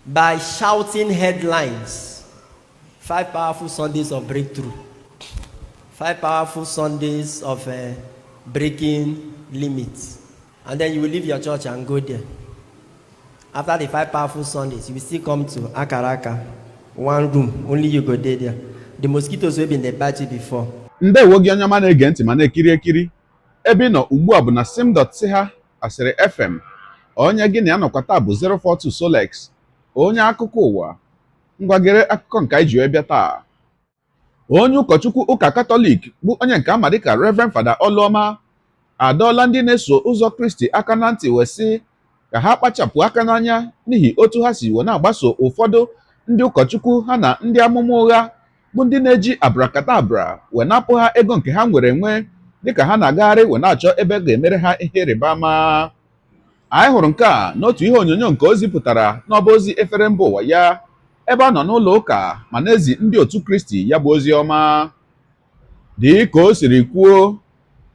by shouting headlines. 5 powerful Sundays of breakthrough. 5 powerful Sundays of breaking limits. And then you will leave your church and go there. After the 5 powerful Sundays, you will still come to Akaraka. One room, only you go there. The mosquitoes will be in the bite you before. Ndewo gị onye ọma na-ege ntị ma na-ekiri ekiri. Ebe ị nọ ugbu a bụ na sim.ha asịrị FM. Onye gị na ya nọkwa taa bụ 042 Solex. Onye akụkọ ụwa. Ngwagere akụkọ nke anyị ji wee bịa taa. Onye ụkọchukwu ụka Katọlik bụ onye nke ama dịka Reverend Fada Oluoma adọọla ndị na-eso ụzọ Kristi aka na ntị wee sị ka ha kpachapụ aka n'anya n'ihi otu ha si wee na-agbaso ụfọdụ ndị ụkọchukwu ha na ndị amụma ụgha bụ ndị na-eji abrakadabra wee napụ ha ego nke ha nwere enwe dịka ha na-agagharị wee na-achọ ebe ga-emere ha ihe ịrịba ama. Anyị hụrụ nke a n'otu ihe onyonyo nke o zipụtara n'ọba ozi efere mba ụwa ya ebe a nọ n'ụlọ ụka ma na-ezi ndị otu Kristi ya bụ ozi ọma. Dị ka o siri kwuo,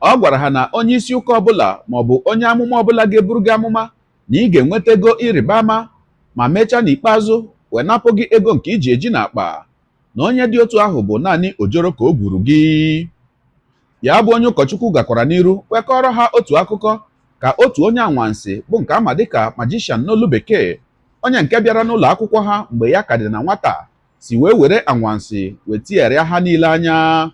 ọ gwara ha na onye isi ụka ọbụla maọbụ onye amụma ọbụla ga-eburu gị amụma na ị ga-enweta ego ịrịba ama ma mechaa n'ikpeazụ wee napụ gị ego nke iji eji n'akpa, na onye dị otu ahụ bụ naanị ojoro ka o gwuru gị. Ya bụ onye ụkọchukwu gakwara n'iru wee kọrọ ha otu akụkọ ka otu onye anwansị bụ nke ama dịka magician n'olu bekee, onye nke bịara n'ụlọ akwụkwọ ha mgbe ya ka dị na nwata, si wee were anwansị wee tigharịa ha niile anya.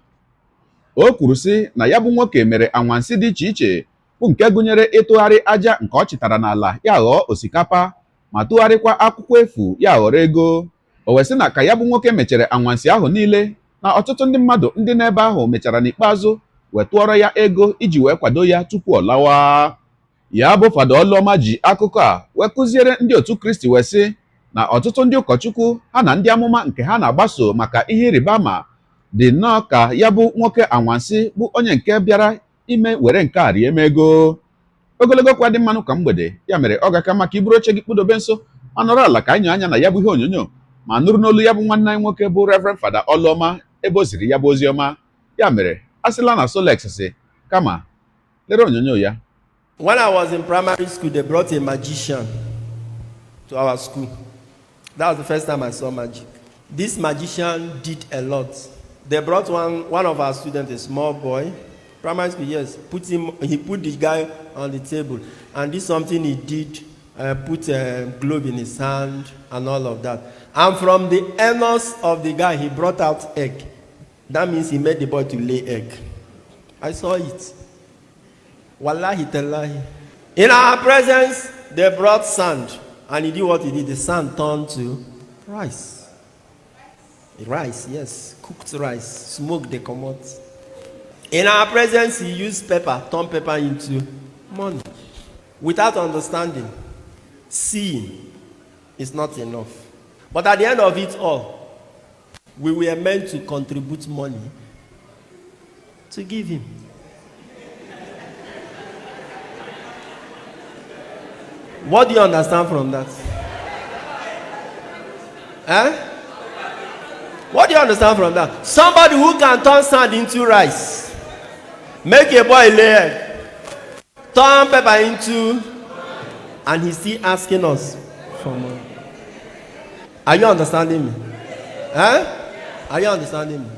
O kwuru sị na ya bụ nwoke mere anwansị dị iche iche bụ nke gụnyere ịtụgharị aja nke ọ chịtara n'ala ya ghọọ osikapa ma tụgharịkwa akwụkwọ efu ya ghọrọ ego. O wee sị na ka ya bụ nwoke mechere anwansị ahụ niile na ọtụtụ ndị mmadụ ndị n'ebe ahụ mechara n'ikpeazụ wee tụọrọ ya ego iji wee kwado ya tupu ọ lawa. Ya bụ Fada Oluoma ji akụkọ a wee kụziere ndị otu Kristi wee sị na ọtụtụ ndị ụkọchukwu ha na ndị amụma nke ha na-agbaso maka ihe ịrịba ama dị nnọọ ka ya bụ nwoke anwansị bụ onye nke bịara ime were nke a rie m ego. Ogologo kwa dị mmanụ ka mgbede, ya mere ọ ga-aka maka iburu oche gị kpụdobe nso ma nọrọ ala ka anyị nyụ anya na ya bụ ihe onyonyo ma nụrụ n'olu ya bụ nwanne anyị nwoke bụ Reverend Fada Oluoma ebe o ziri ya bụ ozi ọma. Ya mere a sịla na Solex sị kama lere onyonyo ya. When I was in primary school, they brought a magician to our school. That was the first time I saw magic. This magician did a lot. They brought one of our students, a small boy, primary school, yes, he put the guy on the table, and this something he did, put a glove in his hand and all of that. And from the anus of the guy, he brought out egg. That means he made the boy to lay egg. I saw it. Wallahi tallahi. In our presence, they brought sand, and he did what he did. The sand turned to rice. Rice, yes, cooked rice, smoked the commodity. In our presence, he used pepper, turned pepper into money. Without understanding, seeing is not enough. But at the end of it all, we were meant to contribute money to give him. What do you understand from that? What do you understand from that? Somebody who can turn sand into rice, make a boy lay egg, turn pepper into, and he's still asking us for money. Are you understanding me? Are you understanding me?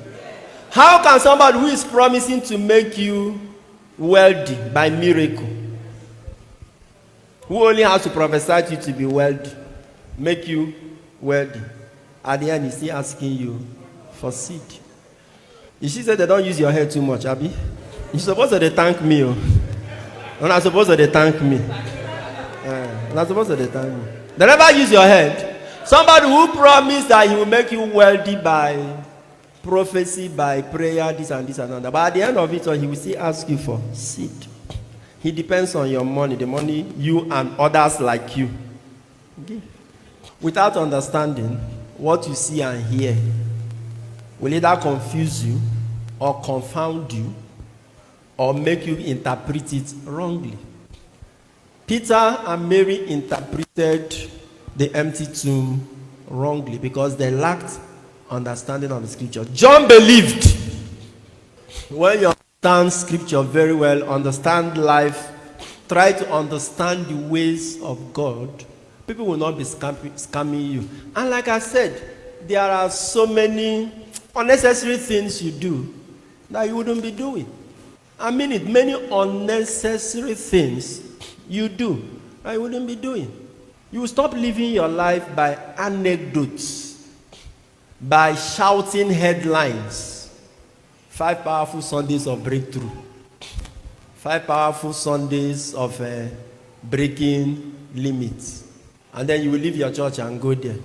How can somebody who is promising to make you wealthy by miracle, who only has to prophesy to you to be wealthy, make you wealthy, at the end he's still asking you for seed? You see, say they don't use your head too much, Abby. You're supposed to thank me. You're not supposed to thank me. You're not supposed to thank me. They never use your head. Somebody who promised that he will make you wealthy by prophecy, by prayer, this and that. But at the end of it all, he will still ask you for seed. He depends on your money, the money you and others like you give. Without understanding, what you see and hear will either confuse you or confound you or make you interpret it wrongly. Peter and Mary interpreted the empty tomb wrongly because they lacked understanding of the scripture. John believed. When you understand scripture very well, understand life, try to understand the ways of God, People will not be scamming you. And like I said, there are so many unnecessary things you do that you wouldn't be doing. I mean it, many unnecessary things you do that you wouldn't be doing. You will stop living your life by anecdotes, by shouting headlines. 5 powerful Sundays of breakthrough. 5 powerful Sundays of breaking limits. And then you will leave your church and go there.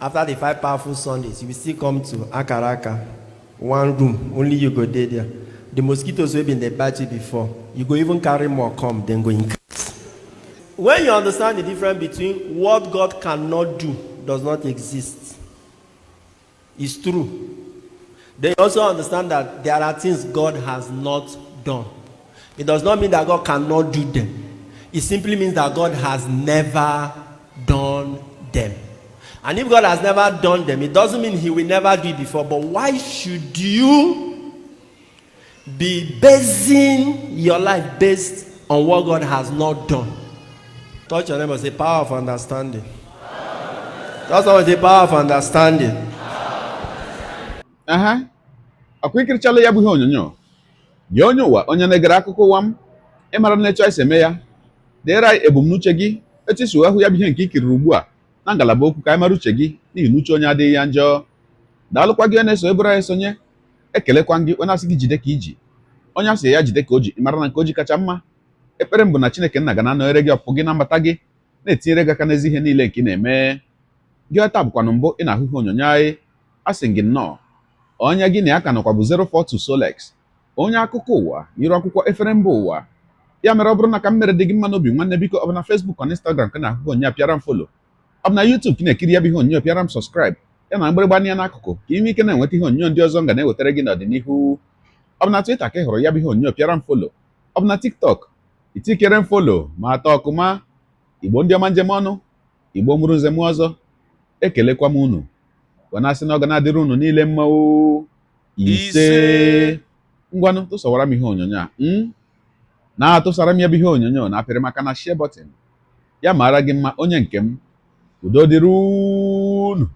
After the 5 powerful Sundays, you will still come to Akaraka, one room, only you go there. The mosquitoes will be in the battery before. You go even carry more come, then go increase. When you understand the difference between what God cannot do does not exist, it's true. Then you also understand that there are things God has not done. It does not mean that God cannot do them. It simply means that God has never done them. And if God has never done them, it doesn't mean he will never do it before. But why should you be basing your life based on what God has not done? Touch your neighbor and say, power of understanding. That's what the power of understanding. Ọkwa ikirichala ya bụ ihe onyonyo. Gị onye ụwa onye na-egere akụkọ ụwa m, ịmara na etu esi eme ya. Deere anyị ebumnuche gị, etu isi wee hụ ya bụ ihe nke ikiriri ugbu a na ngalaba okwu ka anyị mara uche gị n'ihi na uche onye adịghị ya njọ. Daalụkwa gị onye na-eso eburu anyị sonye. Ekelekwa gị onye asị gị jide ka iji. Onye asị ya jide ka o ji, ịmara na nke o ji kacha mma. Ekpere m bụ na Chineke nna ga na-anọnyere gị ọpụpụ gị na mbata gị, na-etinyere gị aka n'ezi ihe niile nke ị na-eme. Gị ọta bụkwanụ mbụ ị na-ahụ ihe onyonyo anyị, asị gị nnọọ. Onye gị na ya ka nọkwa bụ 042 Solex, onye akụkọ ụwa yiri akwụkwọ efere mba ụwa. Ya mere ọ bụrụ na ka m mere dị gị mma n'obi nwanne, biko ọ bụ na Facebook na Instagram ka na-ahụ onyonyo pịara m follow, ọ bụ na YouTube ka na-ekiri ya bụ ihe onyonyo pịara m subscribe, ya na mgbịrịgba anya n'akụkụ ka ime ike na-enweta ihe onyonyo ndị ọzọ nga na-ewetara gị n'ọdịnihu. Ọ bụ na Twitter ka ị hụrụ ya bụ ihe onyonyo pịara m follow, ọ bụ na TikTok itikere m follow ma atọ ọkụma. Igbo ndị ọma njem ọnụ, Igbo mụrụ nze m ọzọ, ekelekwa m unu. Wanasị na ọ ga na-adịrị unu niile mma ise. Ngwanụ tụsawara m ihe onyonyo a na-atụsara m ya bụ ihe onyonyo na-apịrị maka na share button ya mara gị mma onye nke m. Udo dịrị unu.